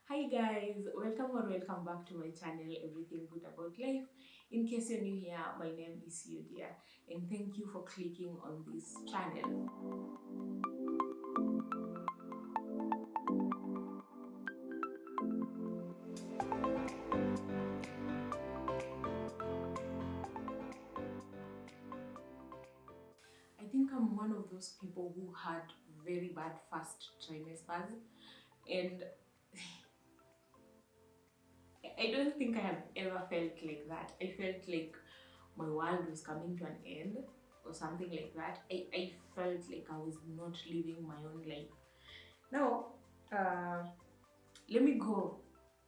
Hi guys, welcome back to my channel, Everything Good About Life. In case you're new here, my name is Yudia and thank you for clicking on this channel. I think I'm one of those people who had very bad first trimesters, and I don't think I have ever felt like that. I felt like my world was coming to an end or something like that. I felt like I was not living my own life. Now, let me go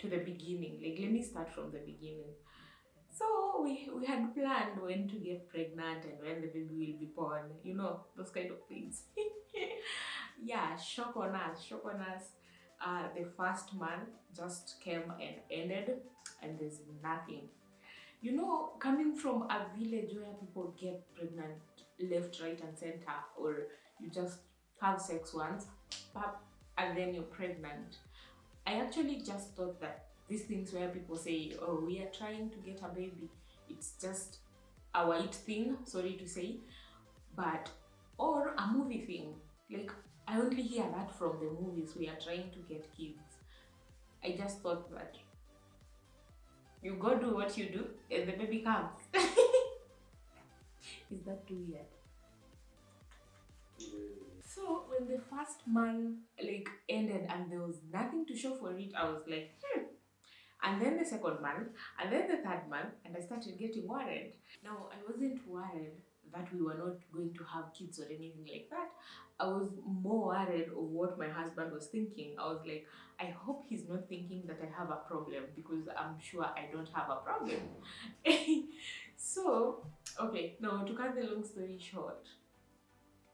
to the beginning. Like, let me start from the beginning. So we had planned when to get pregnant and when the baby will be born. You know, those kind of things. Yeah, shock on us, shock on us. The first month just came and ended, and there's nothing. You know, coming from a village where people get pregnant left, right, and center, or you just have sex once, pap, and then you're pregnant. I actually just thought that these things where people say, oh, we are trying to get a baby, it's just a white thing, sorry to say, but, or a movie thing. Like, I only hear that from the movies, we are trying to get kids. I just thought that you go do what you do and the baby comes. Is that too weird? So when the first month like ended and there was nothing to show for it, I was like, And then the second month, and then the third month, and I started getting worried. Now, I wasn't worried that we were not going to have kids or anything like that. I was more worried of what my husband was thinking. I was like, I hope he's not thinking that I have a problem, because I'm sure I don't have a problem. So, okay, now to cut the long story short,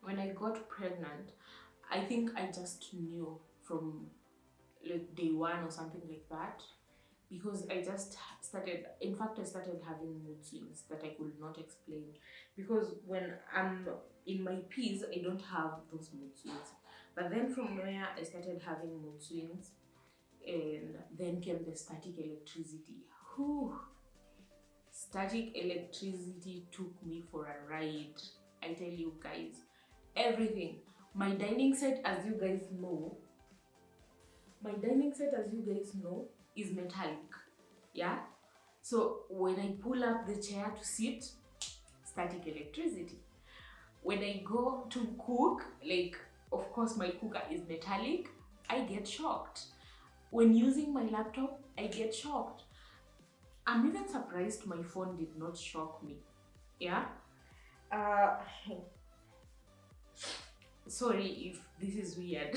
when I got pregnant, I think I just knew from like day one or something like that, because I just started, in fact I started having mood swings that I could not explain, because when I'm in my peace I don't have those mood swings, but then from where I started having mood swings, and then came the static electricity. Whew. Static electricity took me for a ride. I tell you guys, everything. My dining set, as you guys know, is metallic. Yeah, so when I pull up the chair to sit, static electricity. When I go to cook, like, of course my cooker is metallic, I get shocked. When using my laptop, I get shocked. I'm even surprised my phone did not shock me. Yeah, uh sorry if this is weird.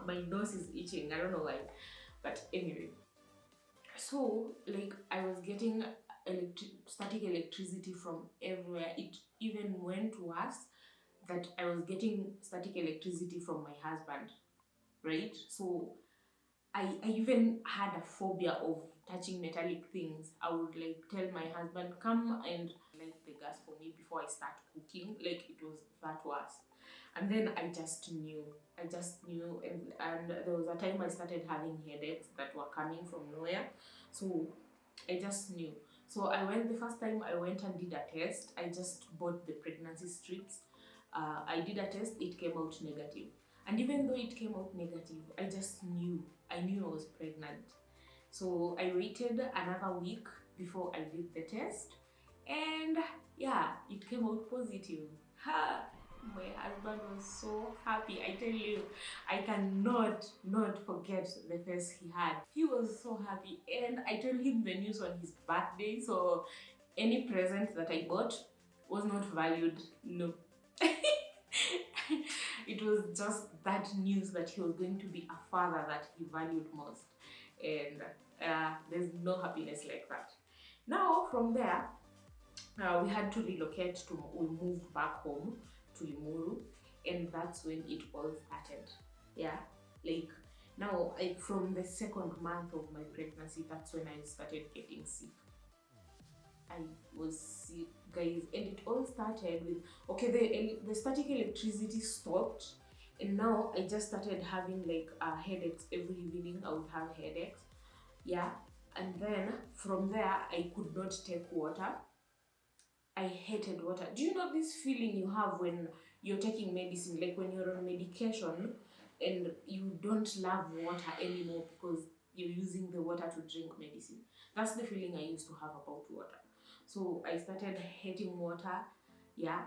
My nose is itching, I don't know why, but anyway. So like I was getting static electricity from everywhere. It even went worse that I was getting static electricity from my husband, right? So I even had a phobia of touching metallic things. I would like tell my husband, come and light the gas for me before I start cooking. Like, it was that worse. And then I just knew, and there was a time I started having headaches that were coming from nowhere. So I just knew. So the first time I went and did a test. I just bought the pregnancy strips. I did a test, it came out negative. And even though it came out negative, I just knew. I knew I was pregnant. So I waited another week before I did the test. And yeah, it came out positive. Ha! My husband was so happy. I tell you, I cannot not forget the face he had. He was so happy, and I told him the news on his birthday, so any present that I bought was not valued. No. It was just that news that he was going to be a father that he valued most, and there's no happiness like that. Now from there, we had to relocate we moved back home to Limuru, and that's when it all started. Yeah, like now, from the second month of my pregnancy, that's when I started getting sick. I was sick, guys, and it all started with, okay, the static electricity stopped, And now I just started having like headaches every evening. I would have headaches, yeah. And then from there, I could not take water. I hated water. Do you know this feeling you have when you're taking medicine, like when you're on medication and you don't love water anymore because you're using the water to drink medicine? That's the feeling I used to have about water. So I started hating water, yeah.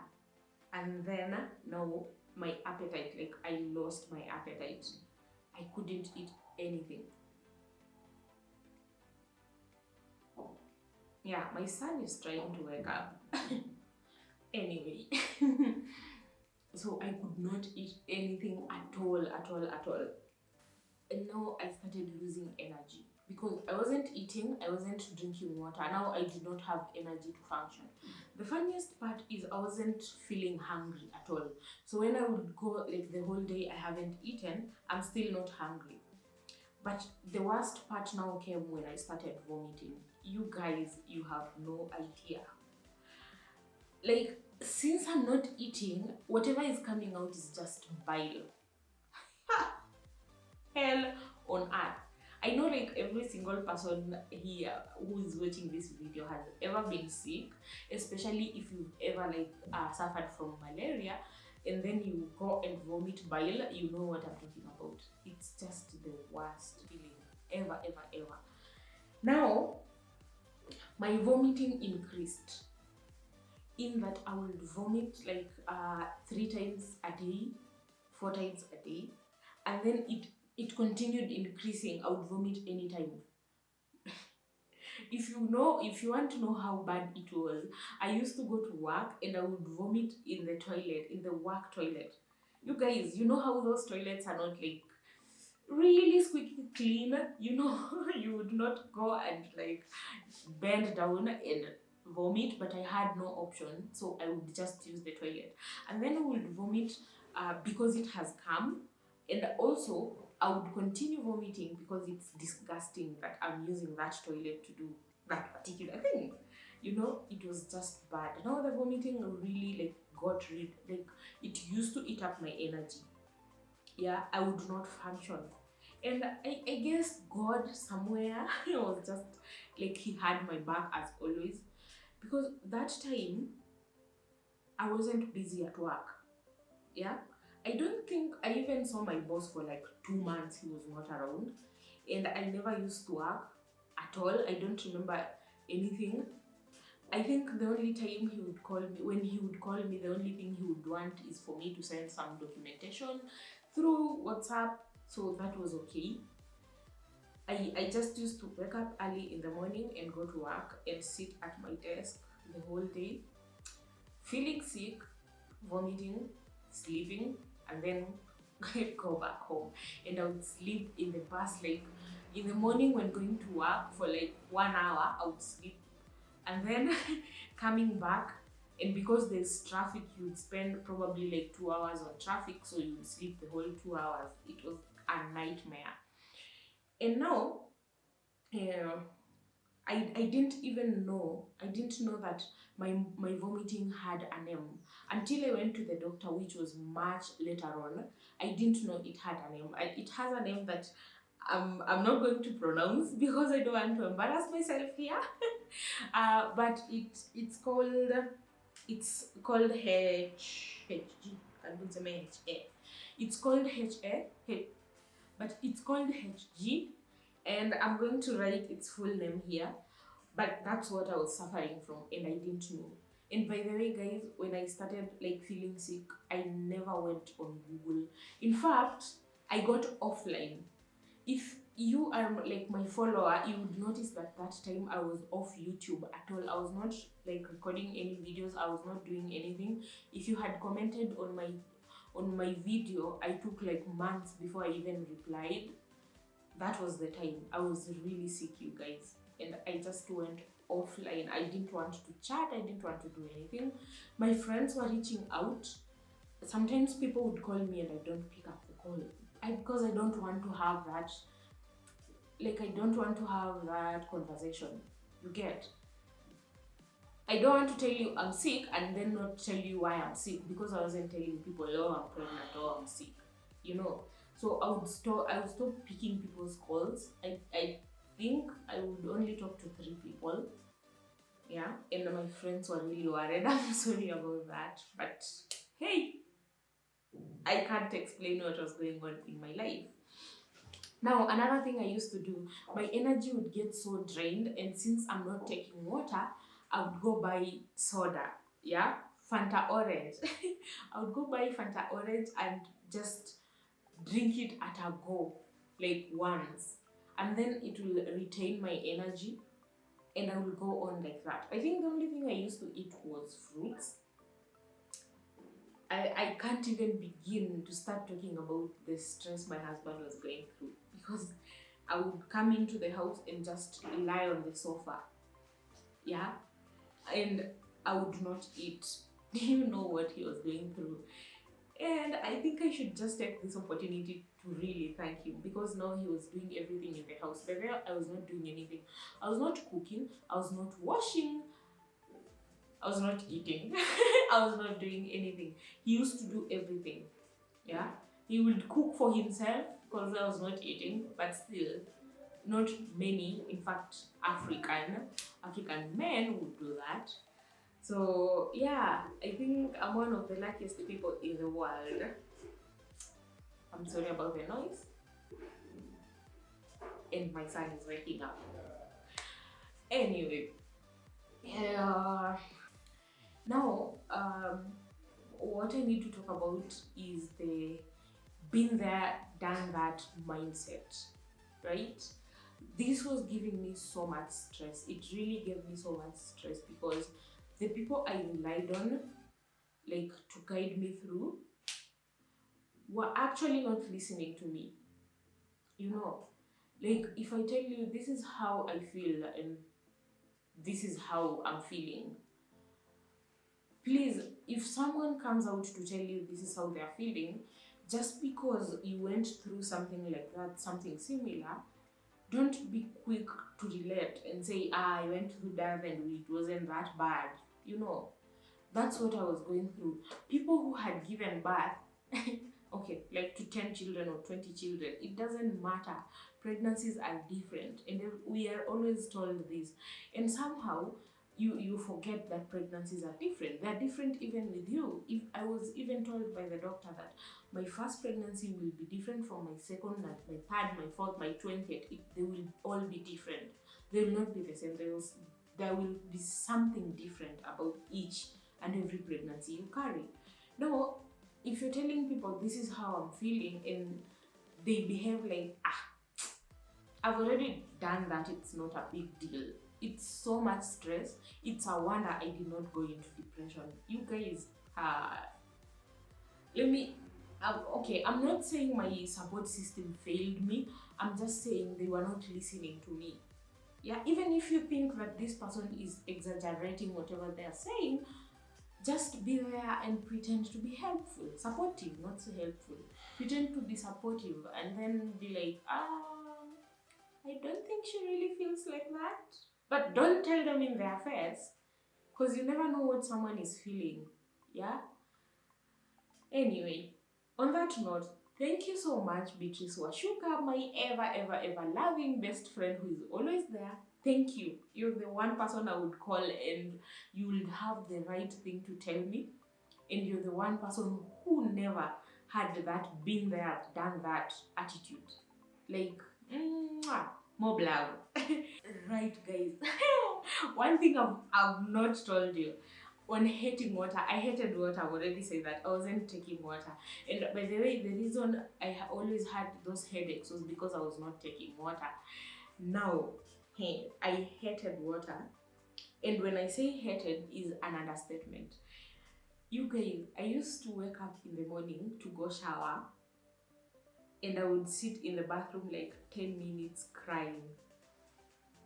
And then now my appetite, like I lost my appetite. I couldn't eat anything. Yeah, my son is trying to wake up. Anyway, so I could not eat anything at all, at all, at all. And now I started losing energy because I wasn't eating, I wasn't drinking water. Now I did not have energy to function. The funniest part is I wasn't feeling hungry at all. So when I would go like the whole day I haven't eaten, I'm still not hungry. But the worst part now came when I started vomiting. You guys, you have no idea. Like, since I'm not eating, whatever is coming out is just bile. Hell on earth. I know like every single person here who is watching this video has ever been sick, especially if you've ever like suffered from malaria and then you go and vomit bile. You know what I'm talking about. It's just the worst feeling ever, ever, ever. Now my vomiting increased, in that I would vomit like 3 times a day, 4 times a day, and then it continued increasing. I would vomit anytime. If you want to know how bad it was, I used to go to work and I would vomit in the toilet, in the work toilet. You guys, you know how those toilets are not like really squeaky clean, you know. You would not go and like bend down and vomit, but I had no option, so I would just use the toilet. And then I would vomit because it has come, and also I would continue vomiting because it's disgusting that I'm using that toilet to do that particular thing. You know, it was just bad. Now the vomiting really like got rid, like it used to eat up my energy. Yeah, I would not function. And I guess God somewhere was just like he had my back as always, because that time I wasn't busy at work. Yeah, I don't think I even saw my boss for like 2 months. He was not around, and I never used to work at all. I don't remember anything. I think the only time he would call me, when he would call me, the only thing he would want is for me to send some documentation through WhatsApp, so that was okay. I just used to wake up early in the morning and go to work and sit at my desk the whole day, feeling sick, vomiting, sleeping, and then go back home. And I would sleep in the bus, like in the morning when going to work for like 1 hour, I would sleep. And then coming back, and because there's traffic, you would spend probably like 2 hours on traffic, so you would sleep the whole 2 hours. It was a nightmare. And now, I didn't even know, I didn't know that my vomiting had a name until I went to the doctor, which was much later on. I didn't know it had a name. It has a name that I'm not going to pronounce because I don't want to embarrass myself here. But it's called HG. It's called HA, but it's called HG, and I'm going to write its full name here. But that's what I was suffering from, and I didn't know. And by the way, guys, when I started like feeling sick, I never went on Google. In fact, I got offline. If you are like my follower, you would notice that that time I was off YouTube at all. I was not like recording any videos. I was not doing anything. If you had commented on my video, I took like months before I even replied. That was the time I was really sick, you guys, and I just went offline. I didn't want to chat, I didn't want to do anything. My friends were reaching out. Sometimes people would call me and I don't pick up the call, because I don't want to have that, like I don't want to have that conversation, you get. I don't want to tell you I'm sick and then not tell you why I'm sick, because I wasn't telling people, oh, I'm pregnant, oh, I'm sick. So I would stop picking people's calls. I think I would only talk to 3 people. Yeah, and my friends were really worried. I'm sorry about that, but hey, I can't explain what was going on in my life. Now, another thing I used to do, my energy would get so drained, and since I'm not taking water, I would go buy soda. Yeah, Fanta Orange. I would go buy Fanta Orange and just drink it at a go, like once, and then it will retain my energy, and I will go on like that. I think the only thing I used to eat was fruits. I can't even begin to start talking about the stress my husband was going through, because I would come into the house and just lie on the sofa. Yeah, and I would not eat. Do you know what he was going through? And I think I should just take this opportunity to really thank him, because now he was doing everything in the house. But there I was not doing anything. I was not cooking, I was not washing, I was not eating. I was not doing anything. He used to do everything. Yeah. He would cook for himself because I was not eating, but still, not many, in fact, African men would do that. So yeah, I think I'm one of the luckiest people in the world. I'm sorry about the noise. And my son is waking up. Anyway, yeah. Now, what I need to talk about is the been there, done that mindset, right? This was giving me so much stress. It really gave me so much stress because the people I relied on, like, to guide me through, were actually not listening to me. Like, if I tell you this is how I feel and this is how I'm feeling, please, if someone comes out to tell you this is how they're feeling, just because you went through something like that, something similar, don't be quick to relate and say, I went through that and it wasn't that bad. That's what I was going through. People who had given birth, okay, like to 10 children or 20 children, it doesn't matter. Pregnancies are different, and we are always told this. And somehow, you forget that pregnancies are different. They're different even with you. If I was even told by the doctor that my first pregnancy will be different from my second, my third, my fourth, my 20th, they will all be different. They will not be the same. There will be something different about each and every pregnancy you carry. Now, if you're telling people this is how I'm feeling and they behave like, I've already done that, it's not a big deal. It's so much stress. It's a wonder I did not go into depression. You guys, okay, I'm not saying my support system failed me. I'm just saying they were not listening to me. Yeah, even if you think that this person is exaggerating whatever they're saying, just be there and pretend to be helpful, supportive, not so helpful. Pretend to be supportive and then be like, I don't think she really feels like that. But don't tell them in their face, because you never know what someone is feeling. Yeah? Anyway, on that note, thank you so much, Beatrice Washuka, my ever loving best friend who is always there. Thank you. You're the one person I would call and you will have the right thing to tell me. And you're the one person who never had that been there, done that attitude. Like, more love. Right, guys. One thing I've not told you. On hating water, I hated water. I've already said that. I wasn't taking water. And by the way, the reason I always had those headaches was because I was not taking water. Now, I hated water. And when I say hated, is an understatement. You guys, I used to wake up in the morning to go shower, and I would sit in the bathroom like 10 minutes crying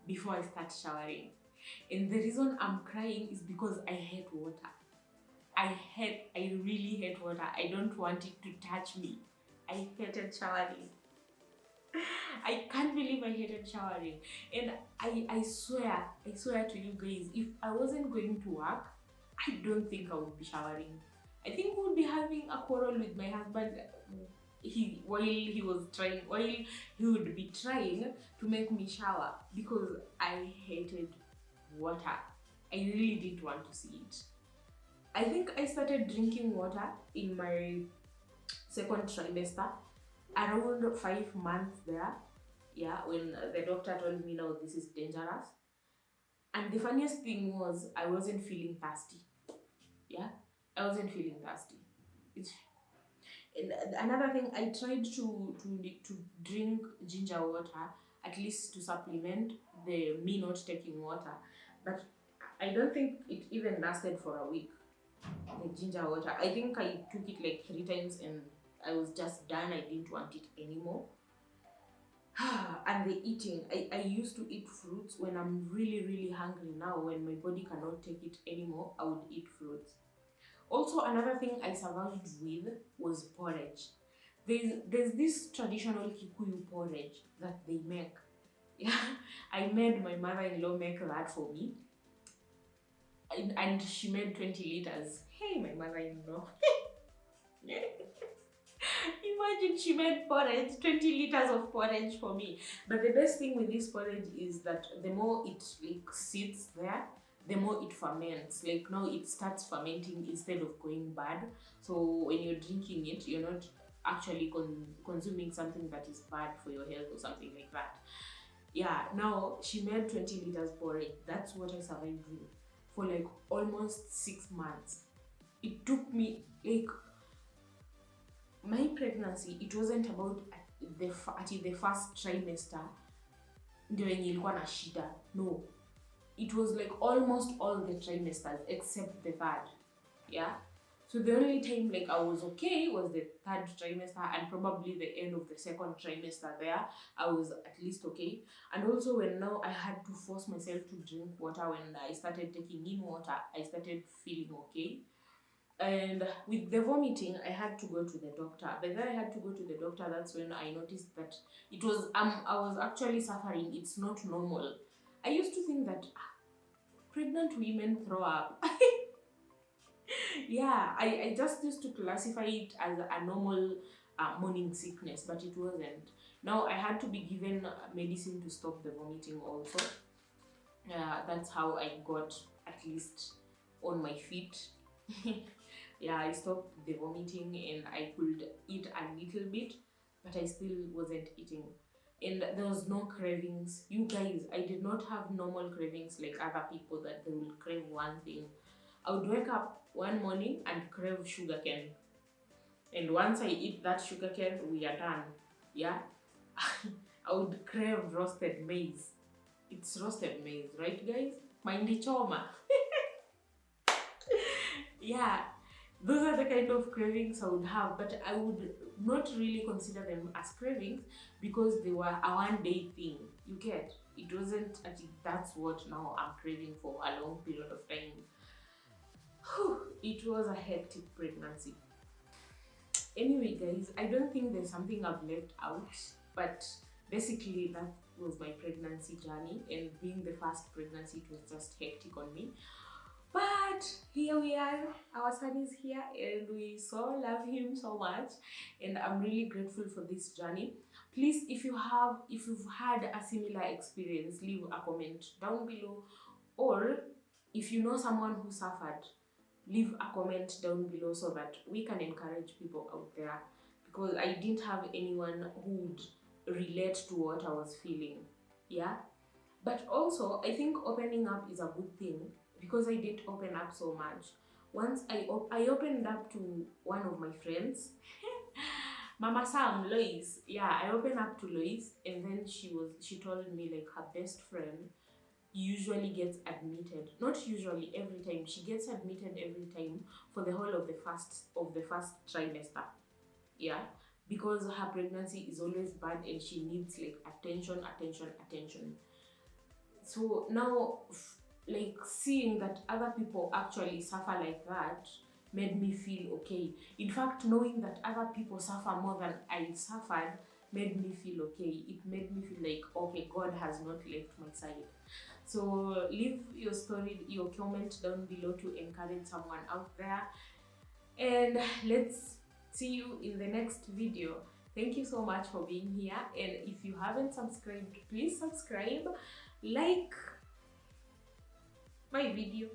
before I start showering. And the reason I'm crying is because I hate water. I really hate water. I don't want it to touch me. I hated showering. I can't believe I hated showering. And I swear to you guys, if I wasn't going to work, I don't think I would be showering. I think we would be having a quarrel with my husband while he would be trying to make me shower because I hated water. I really didn't want to see it. I think I started drinking water in my second trimester, around 5 months there. Yeah, when the doctor told me, no, this is dangerous. And the funniest thing was I wasn't feeling thirsty. Yeah, I wasn't feeling thirsty. And another thing, I tried to drink ginger water, at least to supplement the me not taking water, but I don't think it even lasted for a week. The ginger water, I think I took it like 3 times and I was just done. I didn't want it anymore. And the eating, I used to eat fruits when I'm really hungry. Now when my body cannot take it anymore, I would eat fruits. Also, another thing I survived with was porridge. There's this traditional Kikuyu porridge that they make. Yeah, I made my mother-in-law make that for me. And she made 20 liters. Hey, my mother-in-law. Imagine she made porridge, 20 liters of porridge for me. But the best thing with this porridge is that the more it like sits there, the more it ferments. Like now it starts fermenting instead of going bad. So when you're drinking it, you're not actually consuming something that is bad for your health or something like that. Yeah, now she made 20 liters porridge. That's what I survived with for like almost 6 months. It took me like my pregnancy, it wasn't about the first trimester ndio yenye ilikuwa na shida. No, it was like almost all the trimesters except the third. Yeah, so the only time like I was okay was the third trimester and probably the end of the second trimester. There I was at least okay. And also when now I had to force myself to drink water, when I started taking in water, I started feeling okay. And with the vomiting, I had to go to the doctor. But then I had to go to the doctor. That's when I noticed that it was I was actually suffering. It's not normal. I used to think that pregnant women throw up. Yeah, I just used to classify it as a normal morning sickness, but it wasn't. Now I had to be given medicine to stop the vomiting also. That's how I got at least on my feet. Yeah, I stopped the vomiting and I could eat a little bit, but I still wasn't eating. And there was no cravings. You guys, I did not have normal cravings like other people that they will crave one thing. I would wake up one morning and crave sugarcane. And once I eat that sugarcane, we are done. Yeah? I would crave roasted maize. It's roasted maize, right guys? Mahindi choma. Yeah, those are the kind of cravings I would have, but I would not really consider them as cravings because they were a one-day thing. You get? It wasn't, I think that's what now I'm craving for a long period of time. It was a hectic pregnancy. Anyway guys, I don't think there's something I've left out, but basically that was my pregnancy journey, and being the first pregnancy, it was just hectic on me. But here we are, our son is here and we so love him so much, and I'm really grateful for this journey. Please, if you've had a similar experience, leave a comment down below, or if you know someone who suffered, leave a comment down below so that we can encourage people out there, because I didn't have anyone who would relate to what I was feeling. Yeah, but also I think opening up is a good thing, because I didn't open up so much. Once I opened up to one of my friends, Mama Sam, Lois. Yeah, I opened up to Lois, and then she told me like her best friend usually gets admitted. Not usually, every time. She gets admitted every time for the whole of the first trimester. Yeah, because her pregnancy is always bad and she needs like attention. So now, like seeing that other people actually suffer like that made me feel okay. In fact, knowing that other people suffer more than I suffered made me feel okay. It made me feel like, okay, God has not left my side. So leave your story, your comment down below to encourage someone out there. And let's see you in the next video. Thank you so much for being here, and if you haven't subscribed, please subscribe, like my video.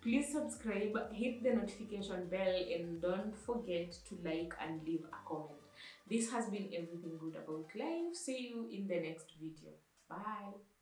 Please subscribe, hit the notification bell, and don't forget to like and leave a comment. This has been Everything Good About Life. See you in the next video. Bye.